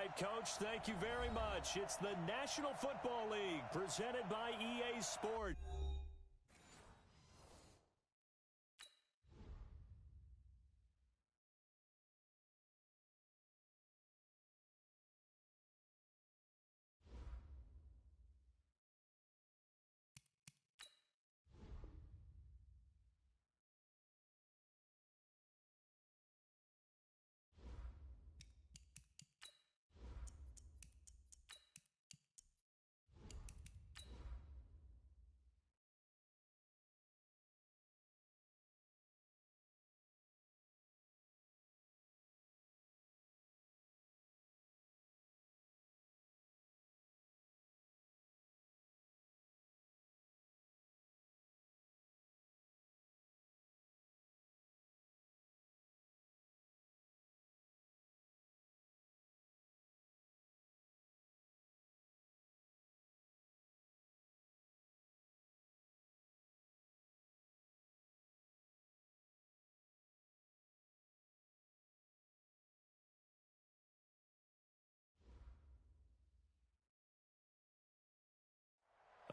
right, Coach, thank you very much. It's the National Football League presented by EA Sports.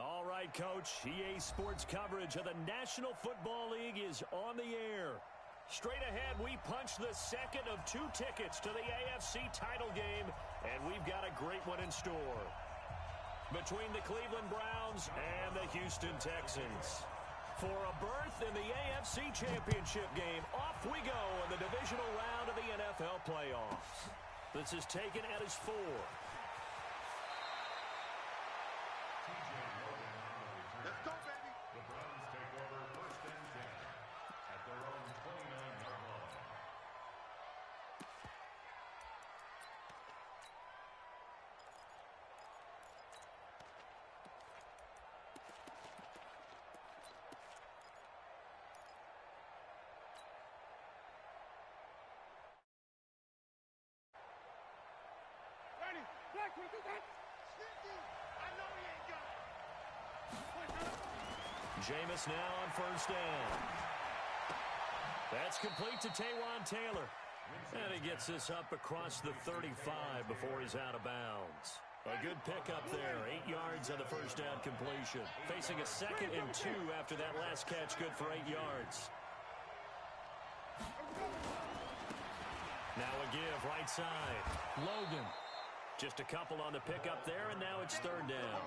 All right, Coach, EA Sports coverage of the National Football League is on the air. Straight ahead, we punch the second of 2 tickets to the AFC title game, and we've got a great one in store. Between the Cleveland Browns and the Houston Texans. For a berth in the AFC Championship game, off we go in the divisional round of the NFL playoffs. This is taken at his 4. Let's go, baby. The Browns take over 1st and 10 at their own 29-yard line. Ready? Black, we do that. Sneaky. I know he ain't got it. Jameis now on 1st down. That's complete to Taywan Taylor. And he gets this up across the 35 before he's out of bounds. A good pickup there. 8 yards on the 1st down completion. Facing a 2nd and 2 after that last catch. Good for 8 yards. Now a give right side. Logan. Just a couple on the pickup there, and now it's 3rd down.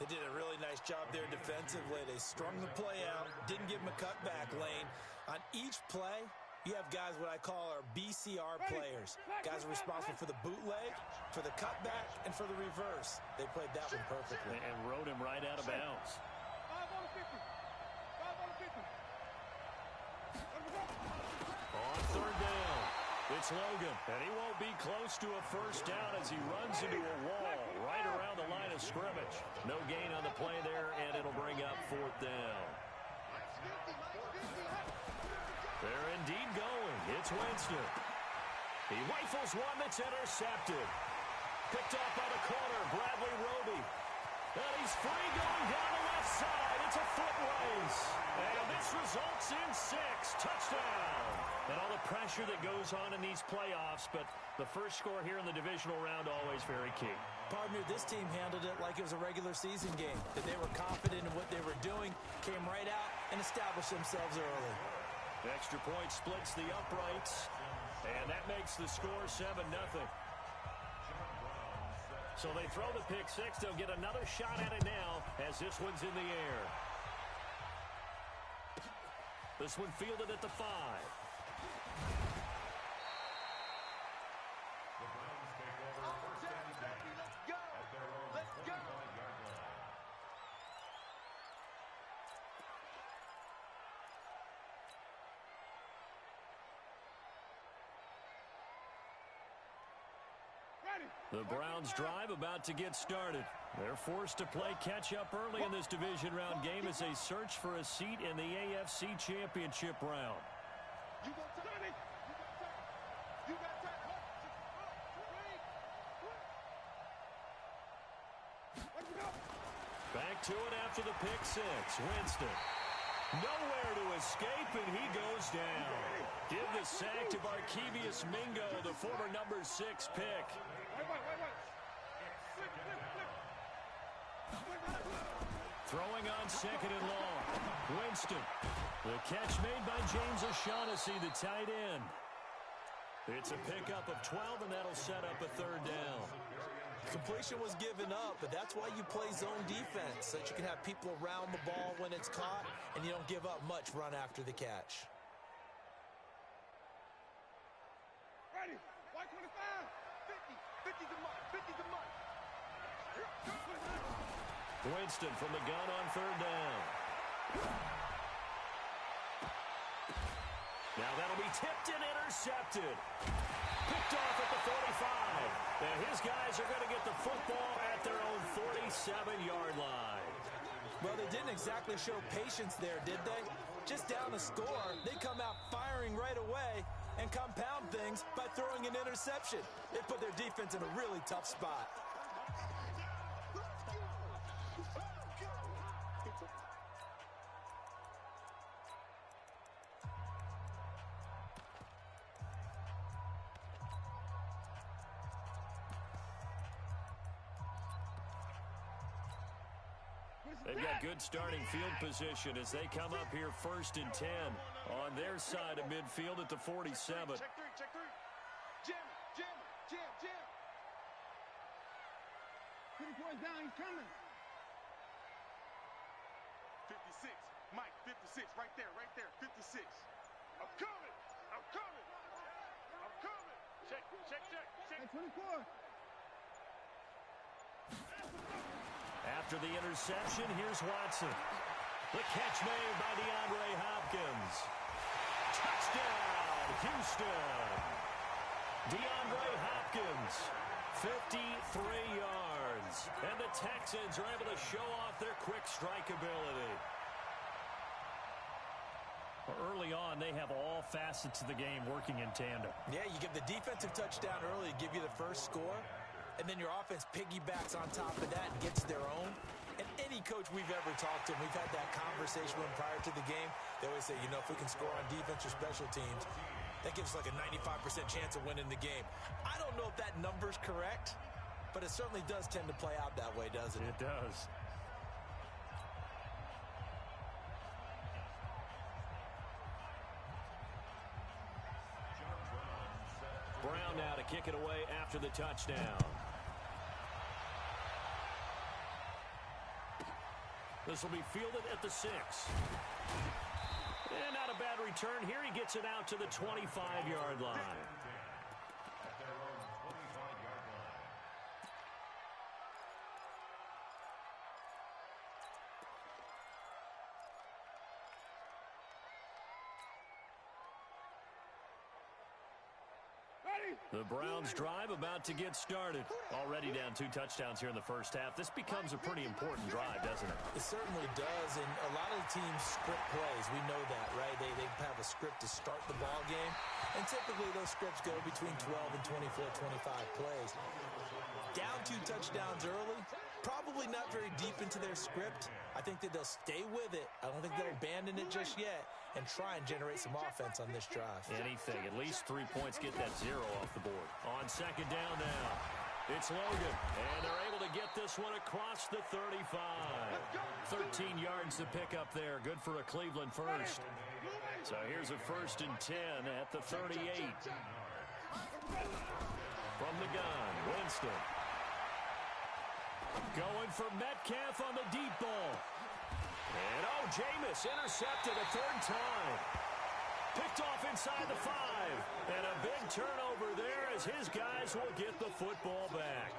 They did a really nice job there defensively. They strung the play out, didn't give him a cutback lane. On each play, you have guys what I call our BCR players. Guys are responsible for the bootleg, for the cutback, and for the reverse. They played that one perfectly. And rode him right out of bounds. 5 on the 50. 5 on the 50. On 3rd down, it's Logan. And he won't be close to a 1st down as he runs into a wall right around the line of scrimmage. No gain on the play there, and it'll bring up 4th down. They're indeed going. It's Winston. He rifles one that's intercepted. Picked up by the corner, Bradley Roby. And he's free going down the left side. It's a foot race. And this results in 6. Touchdown. And all the pressure that goes on in these playoffs, but the first score here in the divisional round always very key. Partner, this team handled it like it was a regular season game. That they were confident in what they were doing, came right out and established themselves early. Extra point splits the uprights, and that makes the score 7-0. So they throw the pick 6. They'll get another shot at it now as this one's in the air. This one fielded at the 5. The Browns drive about to get started. They're forced to play catch-up early in this division round game as they search for a seat in the AFC Championship round. Back to it after the pick 6. Winston. Nowhere to escape, and he goes down. Give the sack to Barkevious Mingo, the former number 6 pick. Throwing on second and long. Winston. The catch made by James O'Shaughnessy, the tight end. It's a pickup of 12, and that'll set up a third down. Completion was given up, but that's why you play zone defense, so that you can have people around the ball when it's caught, and you don't give up much run after the catch. Ready. White 25. 50. 50's a month. 50's a month. Winston from the gun on third down. Now that'll be tipped and intercepted. Picked off at the 45. And his guys are going to get the football at their own 47-yard line. Well, they didn't exactly show patience there, did they? Just down a score, they come out firing right away and compound things by throwing an interception. They put their defense in a really tough spot. They've got good starting field position as they come up here 1st and 10 on their side of midfield at the 47. Check three. Jam. 20 points down, he's coming. 56. Mike, 56. Right there. 56. I'm coming. Check. Hey, 24. After the interception, here's Watson. The catch made by DeAndre Hopkins. Touchdown, Houston. DeAndre Hopkins, 53 yards. And the Texans are able to show off their quick strike ability. Early on, they have all facets of the game working in tandem. Yeah, you give the defensive touchdown early, give you the first score, and then your offense piggybacks on top of that and gets their own. And any coach we've ever talked to, we've had that conversation with them prior to the game, they always say, you know, if we can score on defense or special teams, that gives us like a 95% chance of winning the game. I don't know if that number's correct, but it certainly does tend to play out that way, doesn't it? It does. Brown now to kick it away after the touchdown. This will be fielded at the 6. And not a bad return here. He gets it out to the 25-yard line. The Browns drive about to get started. Already down 2 touchdowns here in the first half. This becomes a pretty important drive, doesn't it? It certainly does, and a lot of the teams script plays. We know that, right? They have a script to start the ball game, and typically those scripts go between 12 and 24, 25 plays. Down 2 touchdowns early, probably not very deep into their script. I think that they'll stay with it. I don't think they'll abandon it just yet and try and generate some offense on this drive. Anything. At least 3 points. Get that 0 off the board. On second down now, it's Logan. And they're able to get this one across the 35. 13 yards to pick up there. Good for a Cleveland first. So here's a 1st and 10 at the 38. From the gun, Winston. Going for Metcalf on the deep ball. And, Jameis intercepted a 3rd time. Picked off inside the 5. And a big turnover there as his guys will get the football back.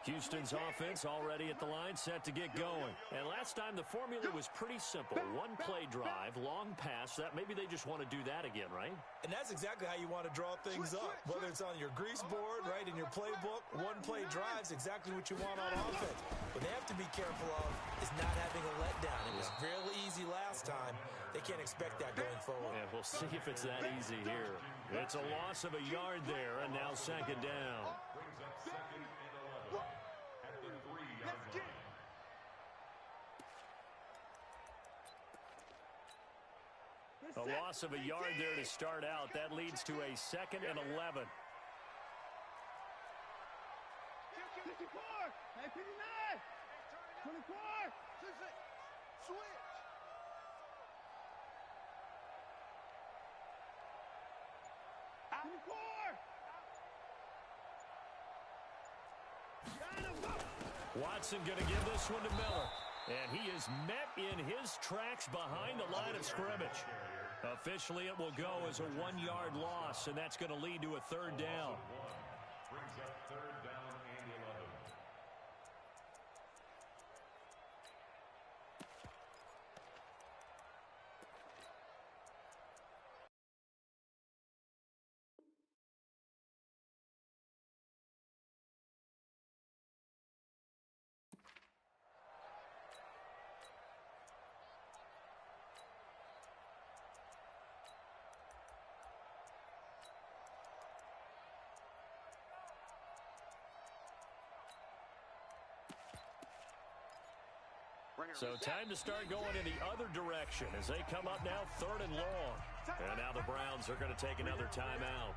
Houston's offense already at the line, set to get going. And last time the formula was pretty simple. 1-play drive, long pass. That maybe they just want to do that again, right? And that's exactly how you want to draw things up. Whether it's on your grease board, right, in your playbook, 1-play drive's exactly what you want on offense. What they have to be careful of is not having a letdown. It was real easy last time. They can't expect that going forward. Yeah, we'll see if it's that easy here. It's a loss of a yard there, and now second down. A loss of a yard there to start out. That leads to a 2nd and 11. 54. Hey, 59. 24. Switch. 24. Watson going to give this one to Miller. And he is met in his tracks behind the line of scrimmage. Officially, it will go as a 1-yard loss, and that's going to lead to a 3rd down. Brings up 3rd down and 11. So time to start going in the other direction as they come up now 3rd and long. And now the Browns are going to take another timeout.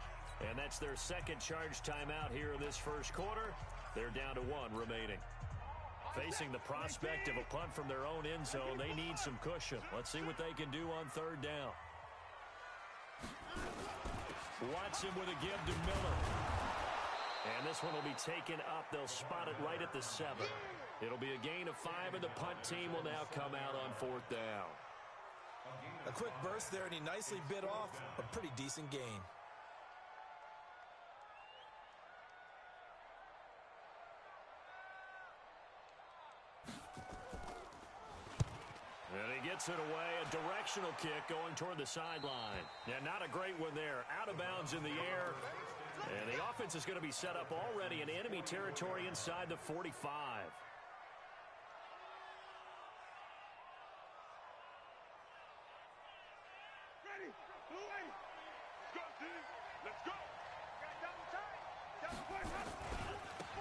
And that's their 2nd charge timeout here in this 1st quarter. They're down to 1 remaining. Facing the prospect of a punt from their own end zone, they need some cushion. Let's see what they can do on 3rd down. Watson with a give to Miller. And this one will be taken up. They'll spot it right at the 7. It'll be a gain of 5, and the punt team will now come out on 4th down. A quick burst there, and he nicely bit off a pretty decent gain. And he gets it away, a directional kick going toward the sideline. Yeah, not a great one there. Out of bounds in the air. And the offense is going to be set up already in enemy territory inside the 45.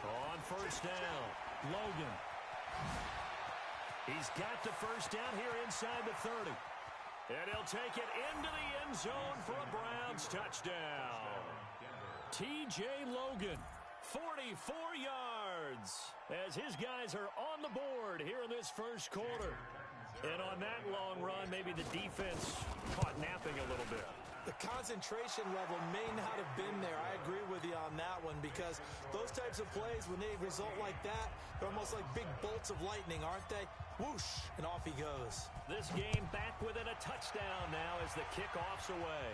On 1st down, Logan. He's got the 1st down here inside the 30. And he'll take it into the end zone for a Browns touchdown. T.J. Logan, 44 yards, as his guys are on the board here in this 1st quarter. And on that long run, maybe the defense caught napping a little bit. The concentration level may not have been there. I agree with you on that one, because those types of plays, when they result like that, they're almost like big bolts of lightning, aren't they? Whoosh, and off he goes. This game back within a touchdown now as the kickoff's away.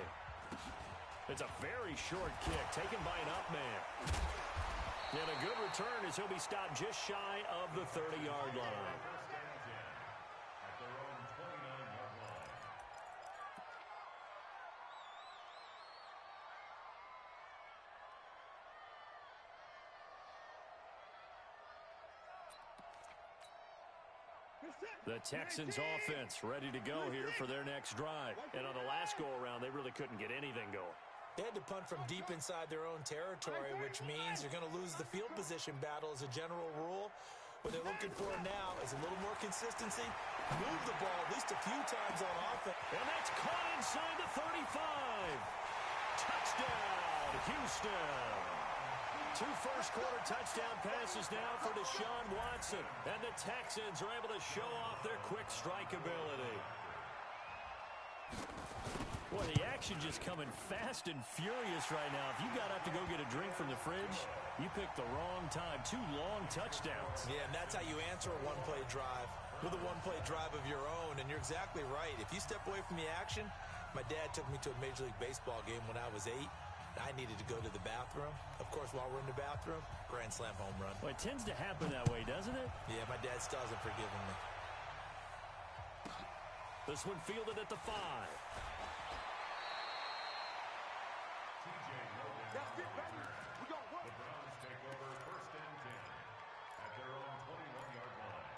It's a very short kick taken by an up man. And a good return as he'll be stopped just shy of the 30-yard line. At their own 29-yard line. The Texans offense ready to go here for their next drive. And on the last go-around, they really couldn't get anything going. They had to punt from deep inside their own territory, which means you're going to lose the field position battle as a general rule. What they're looking for now is a little more consistency. Move the ball at least a few times on offense. And that's caught inside the 35. Touchdown, Houston. 2 first-quarter touchdown passes now for Deshaun Watson. And the Texans are able to show off their quick strike ability. Boy, the action just coming fast and furious right now. If you got up to go get a drink from the fridge, you picked the wrong time. 2 long touchdowns. Yeah, and that's how you answer a one-play drive with a one-play drive of your own. And you're exactly right. If you step away from the action, my dad took me to a Major League Baseball game when I was 8. I needed to go to the bathroom. Of course, while we're in the bathroom, grand slam home run. Well, it tends to happen that way, doesn't it? Yeah, my dad still hasn't forgiven me. This one fielded at the 5. That's it, baby. We got one. The Browns take over 1st and 10 at their own 21-yard line.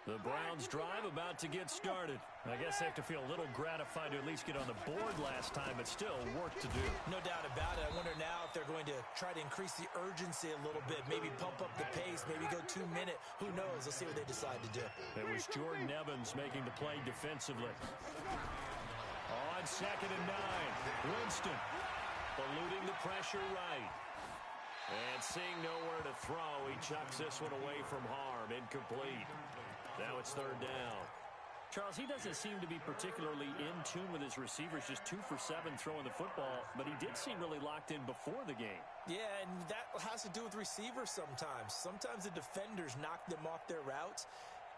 The Browns' drive about to get started. I guess they have to feel a little gratified to at least get on the board last time, but still work to do. No doubt about it. I wonder now if they're going to try to increase the urgency a little bit, maybe pump up the pace, maybe go 2-minute. Who knows? Let's see what they decide to do. It was Jordan Evans making the play defensively. On 2nd and 9, Winston eluding the pressure right. And seeing nowhere to throw, he chucks this one away from harm. Incomplete. Now it's 3rd down. Charles, he doesn't seem to be particularly in tune with his receivers, just 2 for 7 throwing the football, but he did seem really locked in before the game. Yeah, and that has to do with receivers sometimes. Sometimes the defenders knock them off their routes,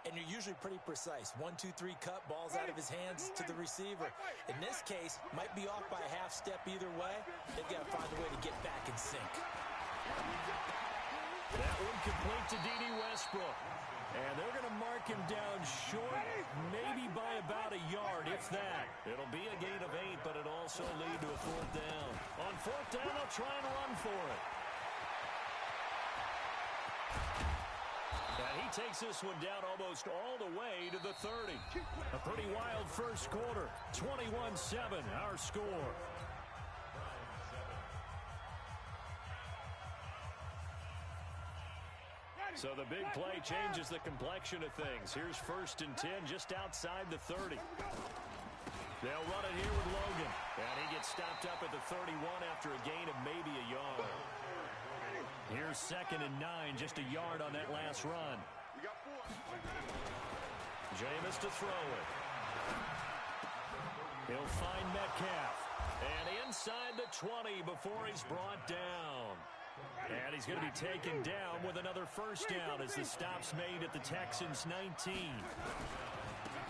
and you're usually pretty precise. 1, 2, 3 cut, ball's out of his hands to the receiver. In this case, might be off by a half step either way. They've got to find a way to get back in sync. That one complete to D.D. Westbrook. And they're going to mark him down short, maybe by about a yard, if that. It'll be a gain of 8, but it'll also lead to a 4th down. On 4th down, they'll try and run for it. And he takes this one down almost all the way to the 30. A pretty wild first quarter. 21-7, our score. So the big play changes the complexion of things. Here's 1st and 10 just outside the 30. They'll run it here with Logan. And he gets stopped up at the 31 after a gain of maybe a yard. Here's 2nd and 9, just a yard on that last run. Jameis to throw it. He'll find Metcalf. And inside the 20 before he's brought down. And he's going to be taken down with another 1st down as the stop's made at the Texans' 19.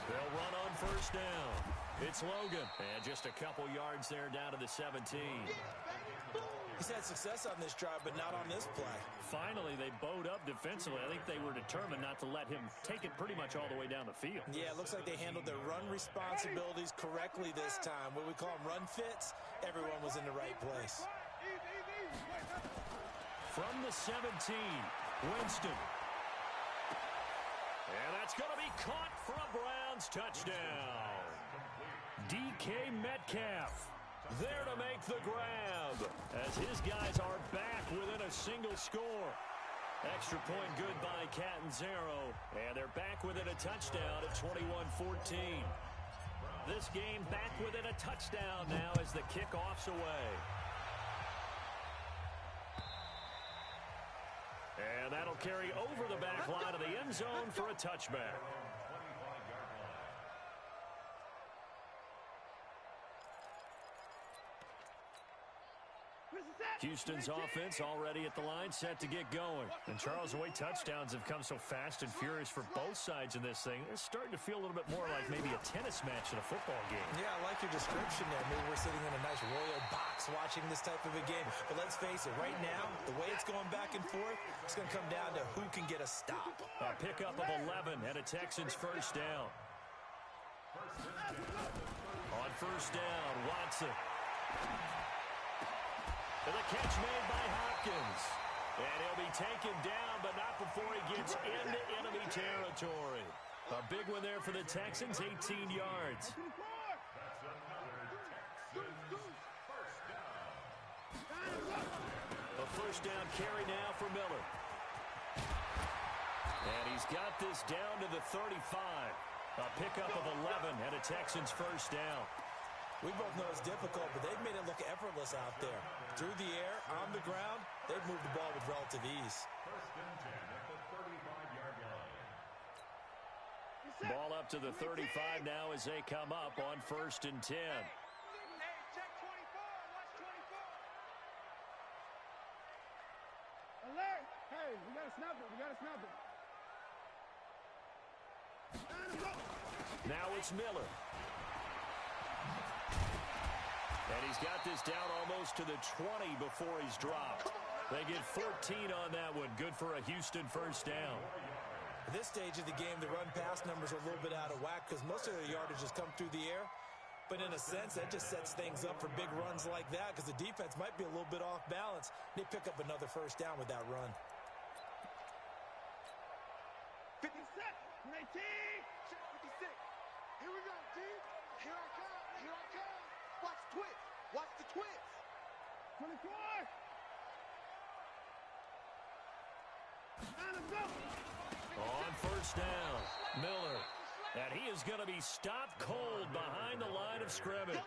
They'll run on 1st down. It's Logan. And just a couple yards there down to the 17. He's had success on this drive, but not on this play. Finally, they bowed up defensively. I think they were determined not to let him take it pretty much all the way down the field. Yeah, it looks like they handled their run responsibilities correctly this time. What we call them run fits, everyone was in the right place. From the 17, Winston. And that's going to be caught for a Browns touchdown. DK Metcalf there to make the grab as his guys are back within a single score. Extra point good by Catanzaro, and they're back within a touchdown at 21-14. This game back within a touchdown now as the kickoff's away. And that'll carry over the back line of the end zone for a touchback. Houston's offense already at the line, set to get going. And Charles, the way touchdowns have come so fast and furious for both sides in this thing, it's starting to feel a little bit more like maybe a tennis match in a football game. Yeah, I like your description there. Maybe we're sitting in a nice royal box watching this type of a game. But let's face it, right now, the way it's going back and forth, it's going to come down to who can get a stop. A pickup of 11 and a Texans 1st down. On 1st down, Watson. And the catch made by Hopkins. And he'll be taken down, but not before he gets into enemy territory. A big one there for the Texans, 18 yards. A 1st down carry now for Miller. And he's got this down to the 35. A pickup of 11 and a Texans 1st down. We both know it's difficult, but they've made it look effortless out there. Through the air, on the ground, they've moved the ball with relative ease. 1st and 10 at the 35-yard line. Ball up to the 35 now as they come up on 1st and 10. Check 24. Watch 24. Alert. Hey, we got to snap it. We got to snap it. Now it's Miller. And he's got this down almost to the 20 before he's dropped. They get 14 on that one. Good for a Houston 1st down. At this stage of the game, the run-pass numbers are a little bit out of whack because most of their yardage has come through the air. But in a sense, that just sets things up for big runs like that because the defense might be a little bit off balance. They pick up another 1st down with that run. 57. set. 18. Check 56. Here we go, G. Here I come. Here I come. Watch the twist. Watch the twist. 24. Time to go. On first down, Miller. And he is going to be stopped cold behind the line of scrimmage.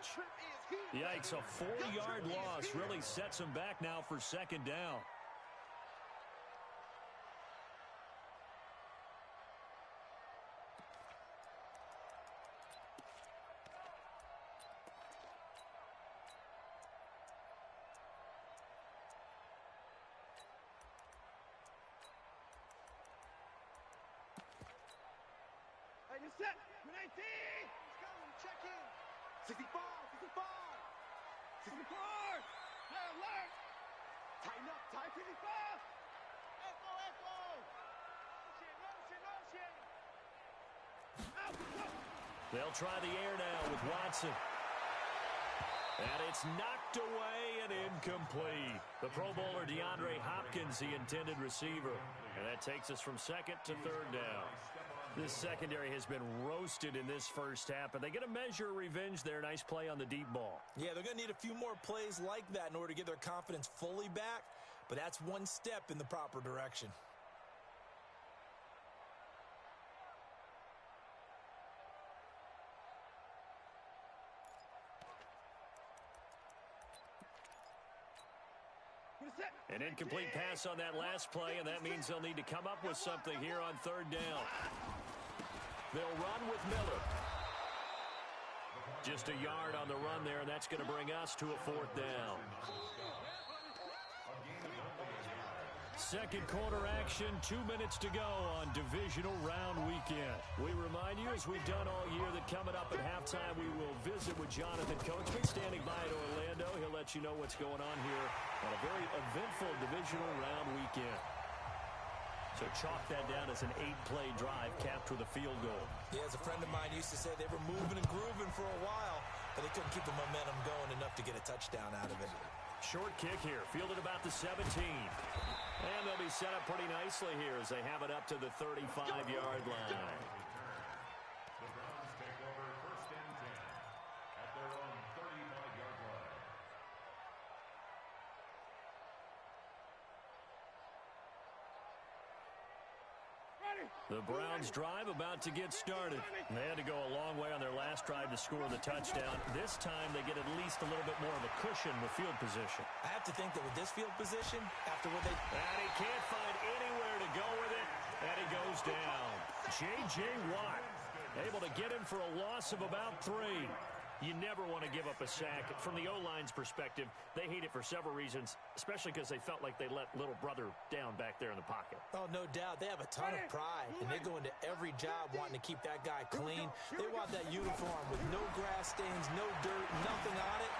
Yikes, a 4-yard loss really sets him back now for second down. Hey, you set. 18. Let's go. Check in. 65. 65. 64. Hey, alert. Tighten up. Tighten 65. Echo, echo. Motion. Out. Go. They'll try the air now with Watson. And it's knocked away and incomplete. The Pro Bowler DeAndre Hopkins, the intended receiver. And that takes us from second to third down. This secondary has been roasted in this first half, and they get a measure of revenge there. Nice play on the deep ball. Yeah, they're going to need a few more plays like that in order to get their confidence fully back, but that's one step in the proper direction. An incomplete pass on that last play, and that means they'll need to come up with something here on third down. They'll run with Miller. Just a yard on the run there, and that's going to bring us to a fourth down. Second quarter action, 2 minutes to go on divisional round weekend. We remind you, as we've done all year, that coming up at halftime, we will visit with Jonathan Coachman standing by in Orlando. He'll let you know what's going on here on a very eventful divisional round weekend. So chalk that down as an 8-play drive capped with a field goal. Yeah, as a friend of mine used to say, they were moving and grooving for a while, but they couldn't keep the momentum going enough to get a touchdown out of it. Short kick here, fielded about the 17. And they'll be set up pretty nicely here as they have it up to the 35-yard line. The Browns take over first and 10 at their own 35-yard line. The Browns drive about to get started. They had to go a long way on their last drive to score the touchdown. This time they get at least a little bit more of a cushion with field position. I have to think that with this field position, after what they... And he can't find anywhere to go with it, and he goes down. J.J. Watt able to get him for a loss of about 3. You never want to give up a sack. From the O-line's perspective, they hate it for several reasons, especially because they felt like they let little brother down back there in the pocket. Oh, no doubt. They have a ton of pride, and they go into every job wanting to keep that guy clean. They want that uniform with no grass stains, no dirt, nothing on it.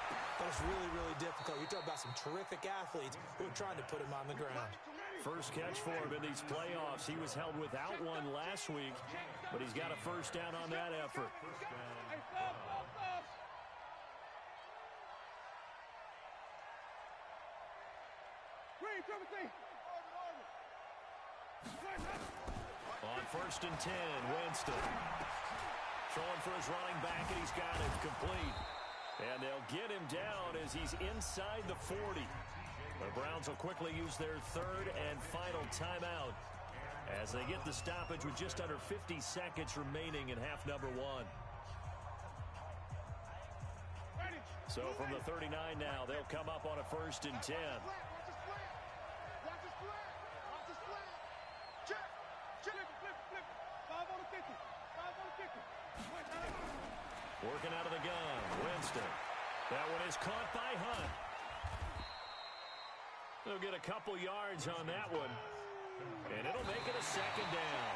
But it's really, really difficult. You talk about some terrific athletes who are trying to put him on the ground. First catch for him in these playoffs. He was held without one last week, but he's got a first down on that effort. On first and 10, Winston. Throwing for his running back, and he's got it complete. And they'll get him down as he's inside the 40. The Browns will quickly use their third and final timeout as they get the stoppage with just under 50 seconds remaining in half number 1. So from the 39 now, they'll come up on a first and 10. Working out of the gun, Winston. That one is caught by Hunt. They'll get a couple yards on that one, and it'll make it a second down.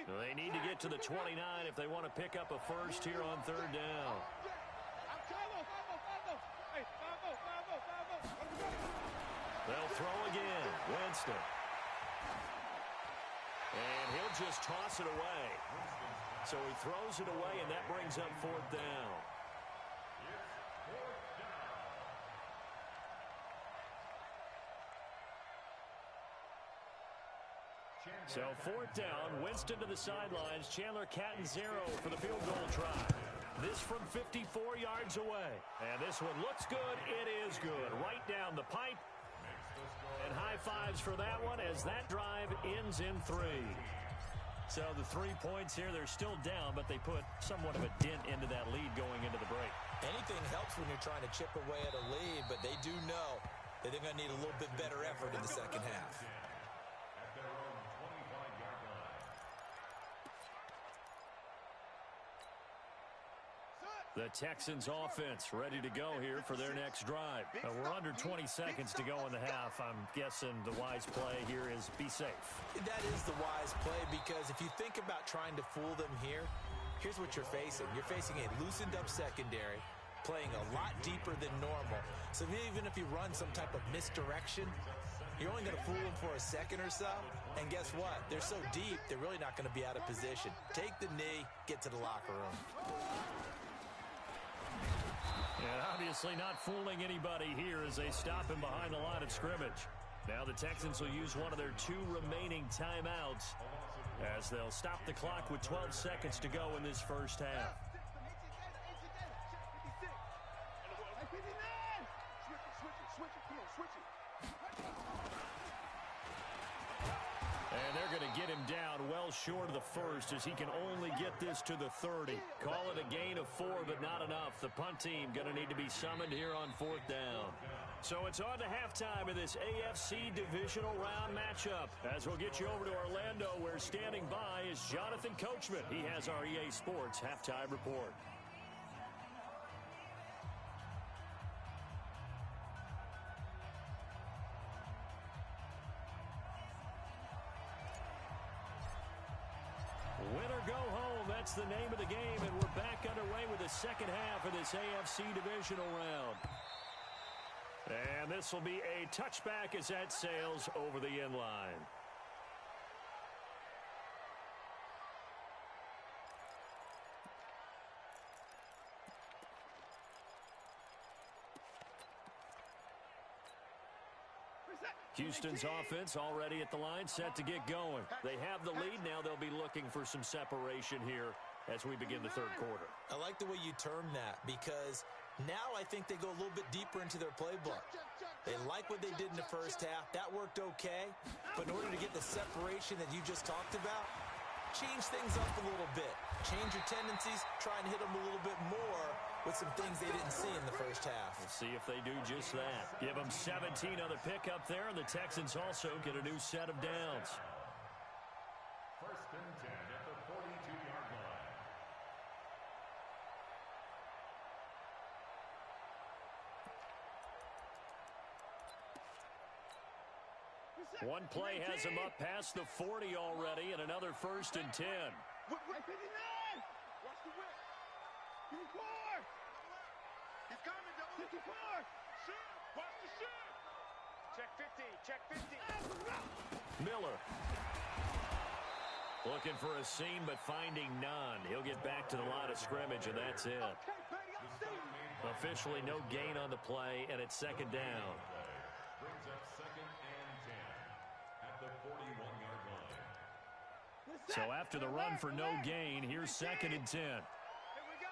They need to get to the 29 if they want to pick up a first here on third down. They'll throw again. Winston. And he'll just toss it away. So he throws it away, and that brings up fourth down. So fourth down, Winston to the sidelines. Chandler Catanzaro for the field goal try. This from 54 yards away. And this one looks good. It is good. Right down the pipe. And high fives for that one as that drive ends in 3. So the 3 points here, they're still down, but they put somewhat of a dent into that lead going into the break. Anything helps when you're trying to chip away at a lead, but they do know that they're going to need a little bit better effort in the second half. The Texans offense ready to go here for their next drive. We're under 20 seconds to go in the half. I'm guessing the wise play here is be safe. That is the wise play because if you think about trying to fool them here, here's what you're facing. You're facing a loosened up secondary, playing a lot deeper than normal. So even if you run some type of misdirection, you're only going to fool them for a second or so. And guess what? They're so deep, they're really not going to be out of position. Take the knee, get to the locker room. And obviously not fooling anybody here as they stop him behind the line of scrimmage. Now the Texans will use one of their 2 remaining timeouts as they'll stop the clock with 12 seconds to go in this first half. And they're going to get him down well short of the first as he can only get this to the 30. Call it a gain of 4, but not enough. The punt team going to need to be summoned here on fourth down. So it's on to halftime of this AFC divisional round matchup. As we'll get you over to Orlando, where standing by is Jonathan Coachman. He has our EA Sports halftime report. Win or go home, that's the name of the game, and we're back underway with the second half of this AFC divisional round. And this will be a touchback as that sails over the end line. Houston's offense already at the line, set to get going. They have the lead now. They'll be looking for some separation here as we begin the third quarter. I like the way you term that because now I think they go a little bit deeper into their playbook. They like what they did in the first half. That worked okay. But in order to get the separation that you just talked about, change things up a little bit. Change your tendencies. Try and hit them a little bit more with some things they didn't see in the first half. We'll see if they do just that. Give them 17 on the pickup there, and the Texans also get a new set of downs. First and 10 at the 42-yard line. One play has him up past the 40 already, and another first and 10. Watch the whip. 54. He's coming, double. 54. Shoot. Watch the shoot. Check 50. Check 50. Miller. Looking for a seam, but finding none. He'll get back to the line of scrimmage, and that's it. Okay, buddy, I'm safe. Officially no gain on the play, and it's second down. Brings up second and 10 at the 41-yard line. So after the run for no gain, here's second and 10. Here we go.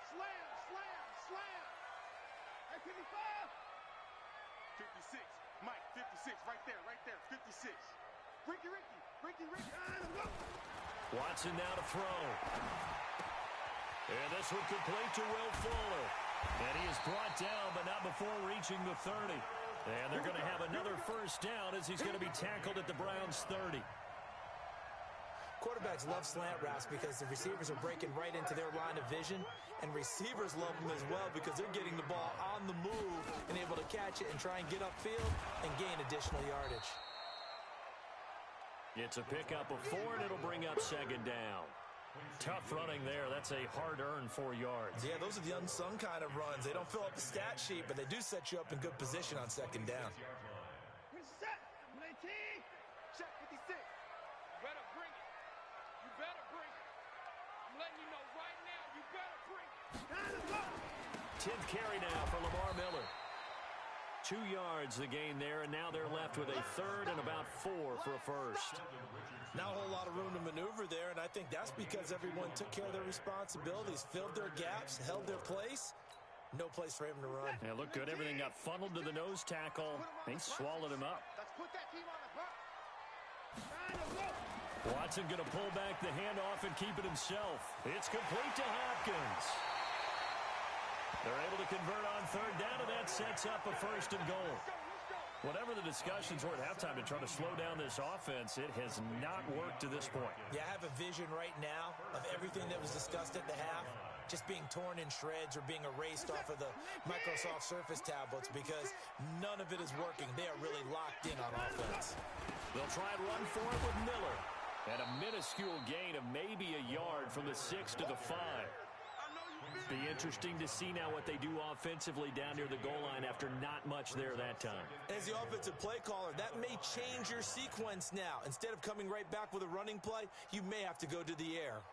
Slam, slam, slam. Hey, 55. 56. Mike, 56. Right there. 56. Ricky. Watson now to throw. And this one complete to Will Fuller. And he is brought down, but not before reaching the 30. And they're going to have another first down as he's going to be tackled at the Browns' 30. Quarterbacks love slant routes because the receivers are breaking right into their line of vision, and receivers love them as well because they're getting the ball on the move and able to catch it and try and get upfield and gain additional yardage. It's a pickup of 4, and it'll bring up second down. Tough running there. That's a hard-earned 4 yards. Yeah, those are the unsung kind of runs. They don't fill up the stat sheet, but they do set you up in good position on second down. Set. 19. Check 56. You better bring it. You better bring it. I'm letting you know right now, you better bring it. Time to go. 10th carry now for Lamar Miller. 2 yards the gain there, and now they're left with a third and about 4 for a first. Not a whole lot of room to maneuver there, and I think that's because everyone took care of their responsibilities, filled their gaps, held their place. No place for him to run. Yeah, looked good. Everything got funneled to the nose tackle. He swallowed him up. Let's put that team on the bus. Time to go. Watson going to pull back the handoff and keep it himself. It's complete to Hopkins. They're able to convert on third down, and that sets up a first and goal. Whatever the discussions were at halftime to try to slow down this offense, it has not worked to this point. Yeah, I have a vision right now of everything that was discussed at the half just being torn in shreds or being erased off of the Microsoft Surface tablets because none of it is working. They are really locked in on offense. They'll try and run for it with Miller. And a minuscule gain of maybe a yard from the 6 to the 5. Be interesting to see now what they do offensively down near the goal line after not much there that time. As the offensive play caller, that may change your sequence now. Instead of coming right back with a running play, you may have to go to the air.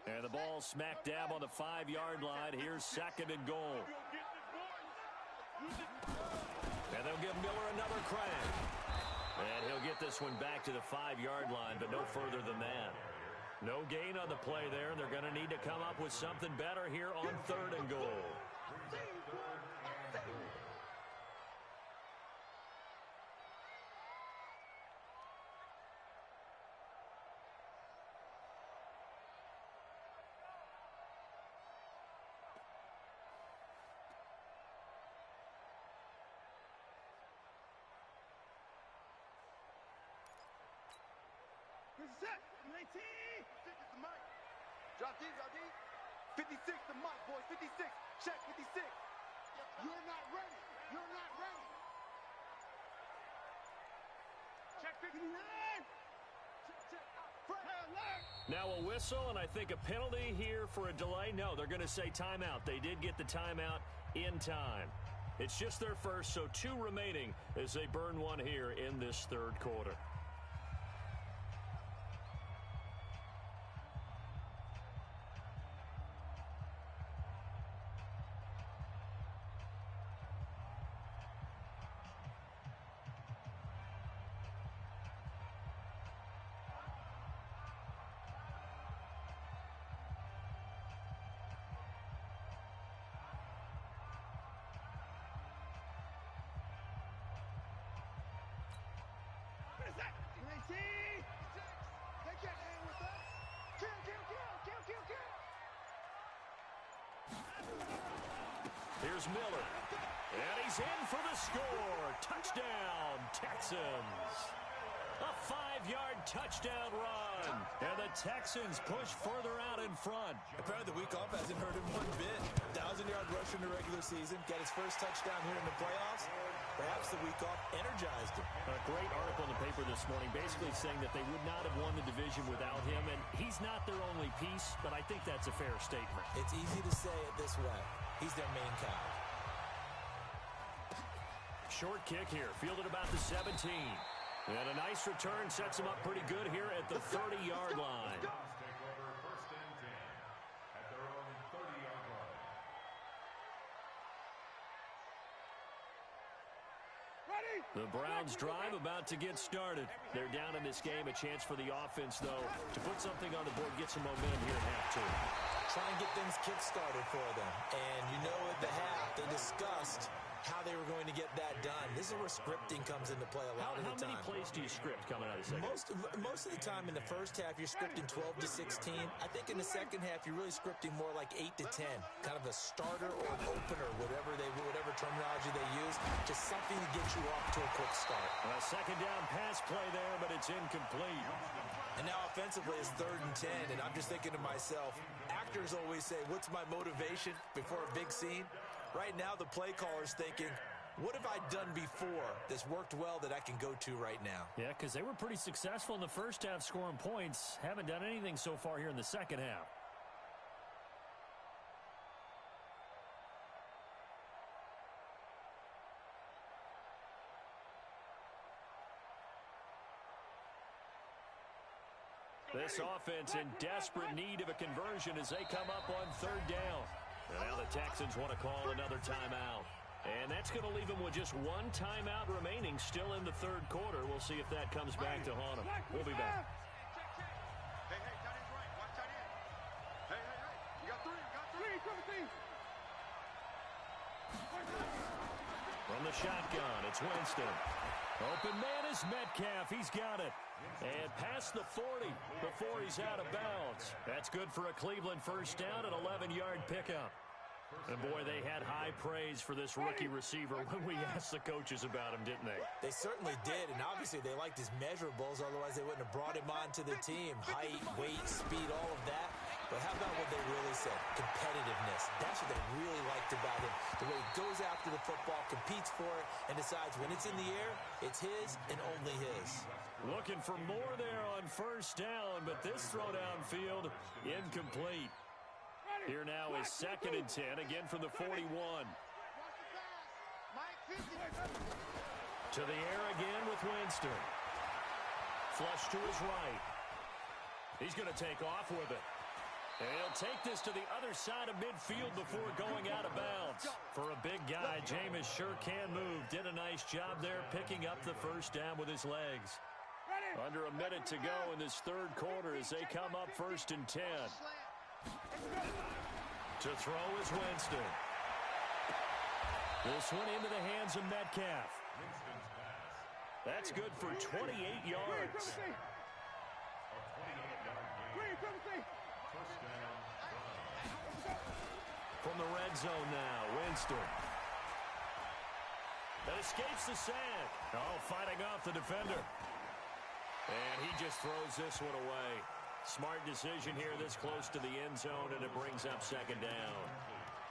And the ball smack dab on the 5-yard line. Here's second and goal. And they'll give Miller another crack. And he'll get this one back to the 5-yard line, but no further than that. No gain on the play there, and they're going to need to come up with something better here on third and goal. Set. 19. 56 is the mic. Drop deep, drop deep. 56 the mic, boys. 56. Check 56. You're not ready. You're not ready. Check 59. Now a whistle, and I think a penalty here for a delay. No, they're going to say timeout. They did get the timeout in time. It's just their first, so 2 remaining as they burn one here in this third quarter. Here's Miller. And he's in for the score. Touchdown, Texans. A 5-yard touchdown run. And the Texans push further out in front. Apparently the week off hasn't hurt him one bit. 1,000-yard rusher in the regular season. Got his first touchdown here in the playoffs. Perhaps the week off energized him. A great article in the paper this morning basically saying that they would not have won the division without him. And he's not their only piece, but I think that's a fair statement. It's easy to say it this way. He's their main guy. Short kick here, fielded about the 17. And a nice return sets him up pretty good here at the 30-yard line. Take over first and 10 at their own 30-yard line. The Browns drive about to get started. They're down in this game. A chance for the offense, though, to put something on the board, get some momentum here at half two. Try and get things kick-started for them. And you know at the half, they discussed how they were going to get that done. This is where scripting comes into play a lot of the time. How many plays do you script coming out of the second? Most of the time in the first half, you're scripting 12 to 16. I think in the second half, you're really scripting more like 8 to 10. Kind of a starter or an opener, whatever terminology they use. Just something to get you off to a quick start. A second down pass play there, but it's incomplete. And now offensively, it's 3rd and 10. And I'm just thinking to myself, actors always say, what's my motivation before a big scene? Right now, the play caller's thinking, What have I done before that's worked well that I can go to right now? Yeah, because they were pretty successful in the first half scoring points. Haven't done anything so far here in the second half. This offense in desperate need of a conversion as they come up on third down. And now the Texans want to call another timeout. And that's going to leave them with just one timeout remaining still in the third quarter. We'll see if that comes back to haunt them. We'll be back. Hey, tight end's right. Watch tight end. Hey. You got three. From the shotgun, it's Winston. Open man is Metcalf. He's got it. And past the 40 before he's out of bounds. That's good for a Cleveland first down, an 11-yard pickup. And, boy, they had high praise for this rookie receiver when we asked the coaches about him, didn't they? They certainly did, and obviously they liked his measurables, otherwise they wouldn't have brought him onto the team. Height, weight, speed, all of that. But how about what they really said? Competitiveness. That's what they really liked about him. The way he goes after the football, competes for it, and decides when it's in the air, it's his and only his. Looking for more there on first down, but this throw downfield incomplete. Here now is 2nd and 10, again from the 41. To the air again with Winston. Flush to his right. He's going to take off with it. And he'll take this to the other side of midfield before going out of bounds. For a big guy, Jameis sure can move. Did a nice job there picking up the first down with his legs. Under a minute to go in this third quarter as they come up 1st and 10. To throw is Winston. This one into the hands of Metcalf. That's good for 28 yards. From the red zone now, Winston. That escapes the sack. Oh, fighting off the defender. And he just throws this one away. Smart decision here this close to the end zone, and it brings up 2nd down.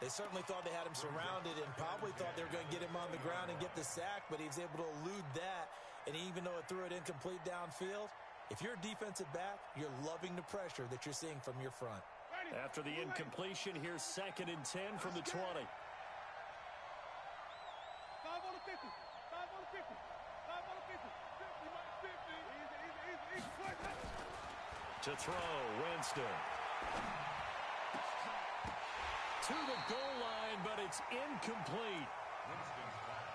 They certainly thought they had him surrounded and probably thought they were going to get him on the ground and get the sack, but he was able to elude that. And even though it threw it incomplete downfield, if you're a defensive back, you're loving the pressure that you're seeing from your front. After the incompletion, here's 2nd and 10 from the 20. 5 on the 50. 5 on the 50. 5 on the 50. 50. Easy. To throw, Winston. To the goal line, but it's incomplete. Winston's pass,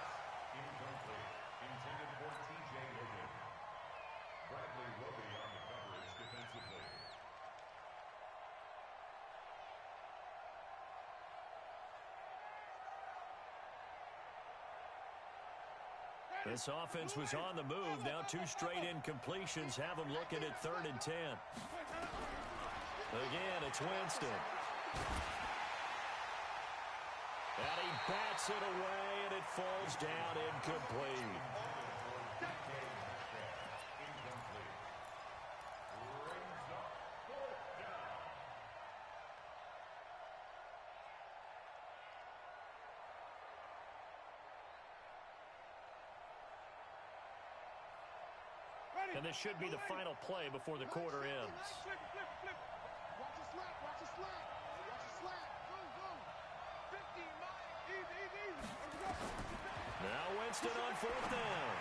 incomplete, intended for T.J. Logan. Bradley Roby on the coverage defensively. This offense was on the move. Now 2 straight incompletions have them looking at 3rd and 10. Again, it's Winston. And he bats it away, and it falls down incomplete. And this should be the final play before the quarter ends. Flip. Watch the slap. Watch the slap. Go. 15 miles. Easy. Now Winston on 4th down.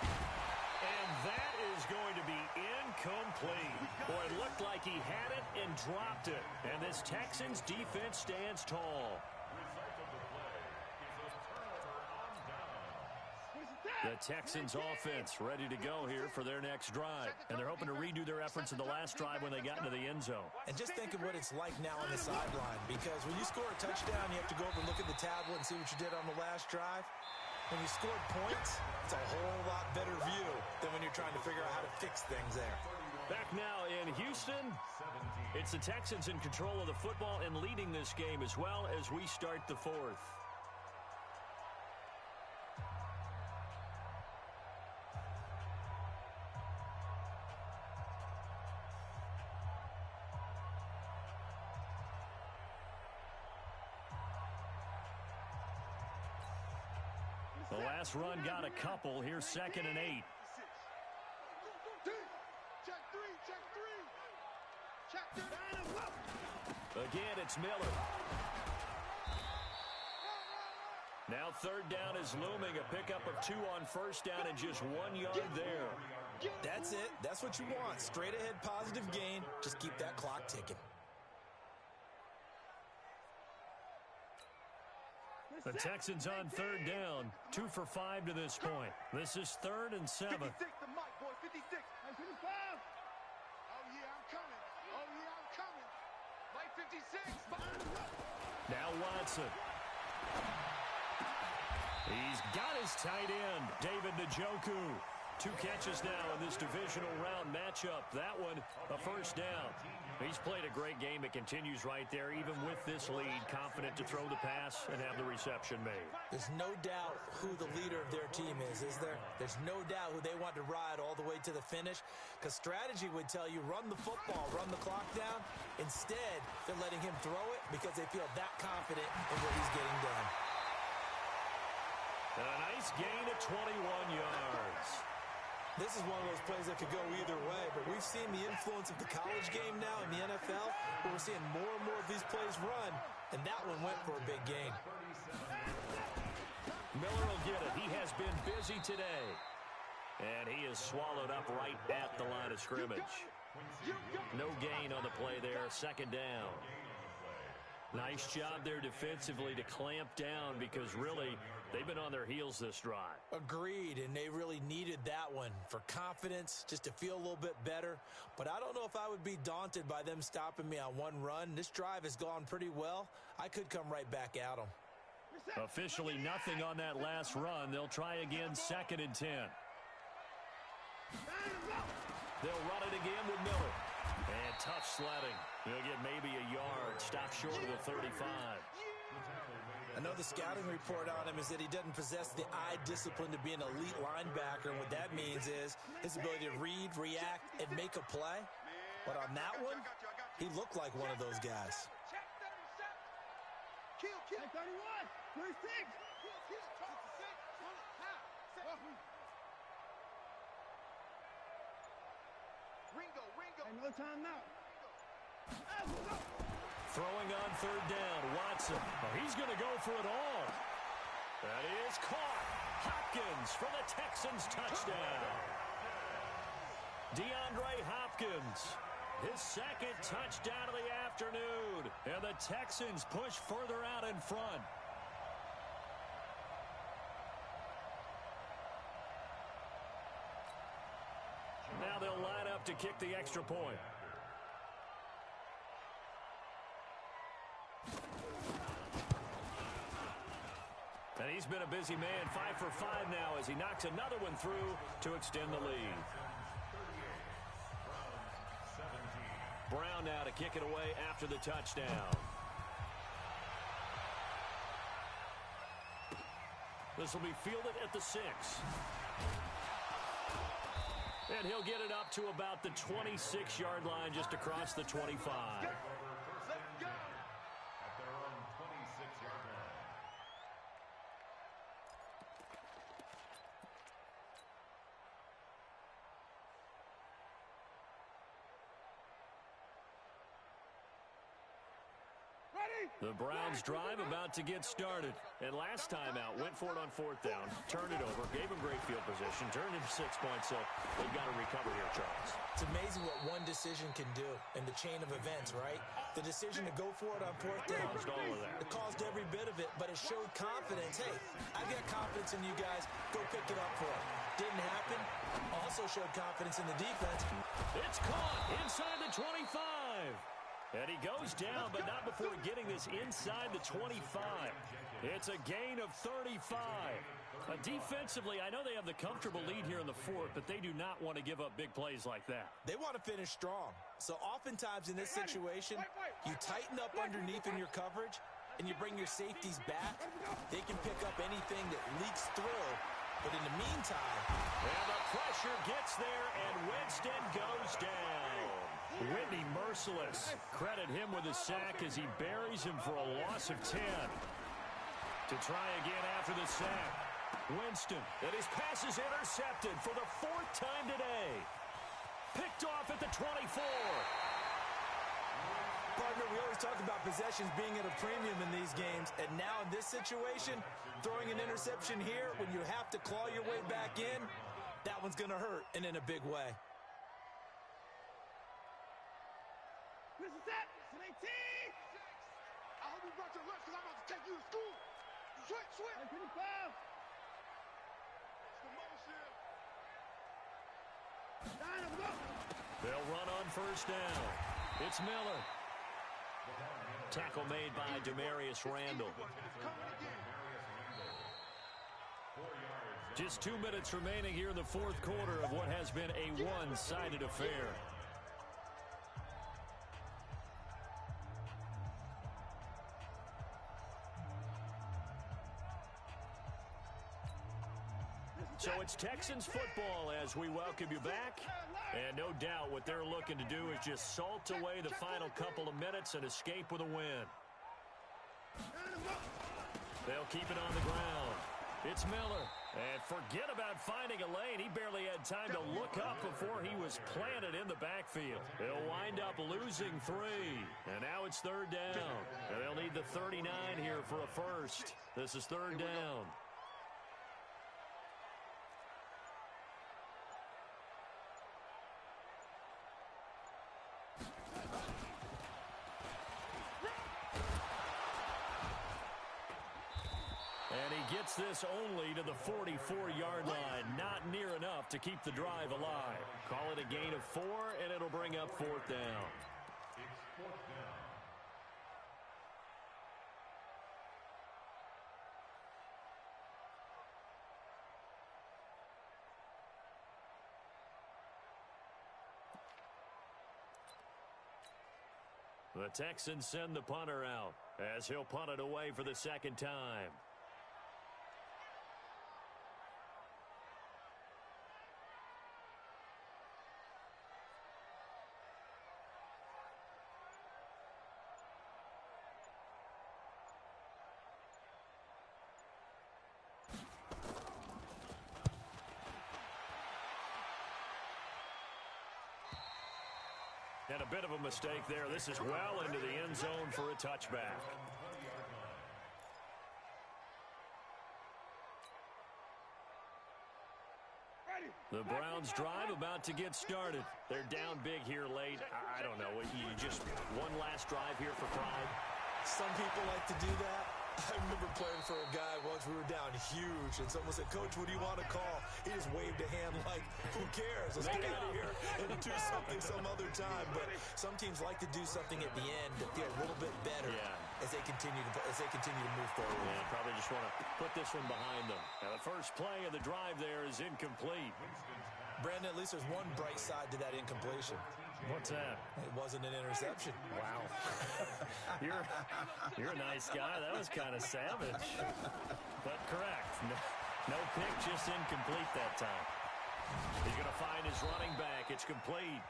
And that is going to be incomplete. Boy, it looked like he had it and dropped it. And this Texans defense stands tall. The Texans offense ready to go here for their next drive. And they're hoping to redo their efforts in the last drive when they got into the end zone. And just think of what it's like now on the sideline, because when you score a touchdown, you have to go over and look at the tablet and see what you did on the last drive. When you scored points, it's a whole lot better view than when you're trying to figure out how to fix things there. Back now in Houston, it's the Texans in control of the football and leading this game as well as we start the 4th. The last run got a couple. Here's 2nd and 8. Check three. Check three. Again, it's Miller. Now 3rd down is looming. A pickup of 2 on 1st down and just 1 yard there. That's it. That's what you want. Straight ahead positive gain. Just keep that clock ticking. The Texans on 3rd down. 2 for 5 to this point. This is 3rd and 7. 56 to Mike, boy. 56. 55. Oh, yeah, I'm coming. Mike 56. Now Watson. He's got his tight end, David Njoku. 2 catches now in this divisional round matchup. That one, a 1st down. He's played a great game. It continues right there, even with this lead, confident to throw the pass and have the reception made. There's no doubt who the leader of their team is there? There's no doubt who they want to ride all the way to the finish, because strategy would tell you run the football, run the clock down. Instead, they're letting him throw it because they feel that confident in what he's getting done. A nice gain of 21 yards. This is one of those plays that could go either way, but we've seen the influence of the college game now in the NFL, where we're seeing more and more of these plays run, and that one went for a big gain. Miller will get it. He has been busy today, and he is swallowed up right at the line of scrimmage. No gain on the play there. 2nd down. Nice job there defensively to clamp down, because really they've been on their heels this drive. Agreed, and they really needed that one for confidence, just to feel a little bit better. But I don't know if I would be daunted by them stopping me on one run. This drive has gone pretty well. I could come right back at them. Officially nothing on that last run. They'll try again, 2nd and 10. They'll run it again with Miller. And tough sledding. He'll get maybe a yard. Stop short of the 35. I know the scouting report on him is that he doesn't possess the eye discipline to be an elite linebacker. And what that means is his ability to read, react, and make a play. But on that one, he looked like one of those guys. Kill. 31. 36. Ringo. No time now. Throwing on 3rd down, Watson. Oh, he's going to go for it all. That is caught. Hopkins for the Texans touchdown. DeAndre Hopkins, his 2nd touchdown of the afternoon. And the Texans push further out in front. Now they'll line up to kick the extra point. And he's been a busy man, 5 for 5 now as he knocks another one through to extend the lead. Brown now to kick it away after the touchdown. This will be fielded at the 6. And he'll get it up to about the 26-yard line, just across the 25. At their own 26-yard line. The Browns drive about to get started. And last time out, went for it on 4th down, turned it over, gave him great field position, turned into 6 points, so they've got to recover here, Charles. It's amazing what one decision can do in the chain of events, right? The decision to go for it on 4th down, Caused all of that. It caused every bit of it, but it showed confidence. Hey, I've got confidence in you guys. Go pick it up for it. Didn't happen. Also showed confidence in the defense. It's caught inside the 25. And he goes down, but not before getting this inside the 25. It's a gain of 35. Defensively, I know they have the comfortable lead here in the 4th, but they do not want to give up big plays like that. They want to finish strong. So oftentimes in this situation, you tighten up underneath in your coverage, and you bring your safeties back. They can pick up anything that leaks through. But in the meantime... And the pressure gets there, and Winston goes down. Whitney merciless. Credit him with a sack as he buries him for a loss of 10. To try again after the sack. Winston, and his pass is intercepted for the 4th time today. Picked off at the 24. Partner, we always talk about possessions being at a premium in these games, and now in this situation, throwing an interception here when you have to claw your way back in, that one's going to hurt, and in a big way. This is it. It's 18. I hope you brought your lunch because I'm about to take you to school. Switch. It's the motion. They'll run on 1st down. It's Miller. Tackle made by Demarius Randall. Just 2 minutes remaining here in the 4th quarter of what has been a one-sided affair. So it's Texans football as we welcome you back. And no doubt what they're looking to do is just salt away the final couple of minutes and escape with a win. They'll keep it on the ground. It's Miller. And forget about finding a lane. He barely had time to look up before he was planted in the backfield. They'll wind up losing 3. And now it's 3rd down. And they'll need the 39 here for a first. This is 3rd down. And he gets this only to the 44-yard line. Not near enough to keep the drive alive. Call it a gain of 4, and it'll bring up 4th down. It's 4th down. The Texans send the punter out as he'll punt it away for the 2nd time. And a bit of a mistake there. This is well into the end zone for a touchback. The Browns drive about to get started. They're down big here late. I don't know. You just one last drive here for pride. Some people like to do that. I remember playing for a guy once. We were down huge, and someone said, "Coach, what do you want to call?" He just waved a hand like, "Who cares? Let's get out of here and do something some other time." But some teams like to do something at the end to feel a little bit better as they continue to move forward. Yeah, probably just want to put this one behind them. Now, the first play of the drive there is incomplete. Brandon, at least there's one bright side to that incompletion. What's that? It wasn't an interception. Wow. You're a nice guy. That was kind of savage. But correct. No pick, just incomplete that time. He's going to find his running back. It's complete.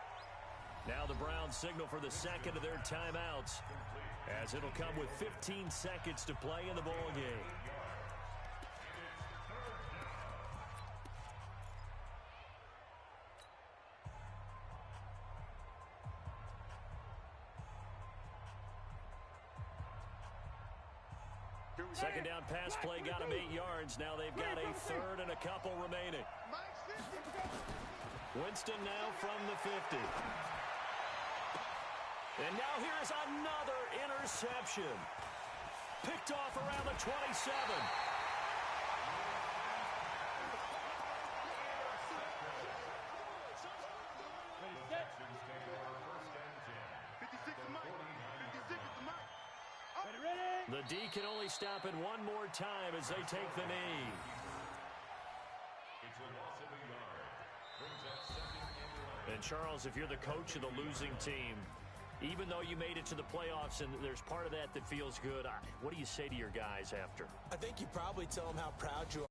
Now the Browns signal for the 2nd of their timeouts, as it'll come with 15 seconds to play in the ball game. Second down pass play got him 8 yards. Now they've got a 3rd and a couple remaining. Winston now from the 50. And now here's another interception. Picked off around the 27. The D can only stop it one more time as they take the knee. It's a loss of a yard. Brings up 2nd and 11. And Charles, if you're the coach of the losing team, even though you made it to the playoffs and there's part of that that feels good, what do you say to your guys after? I think you probably tell them how proud you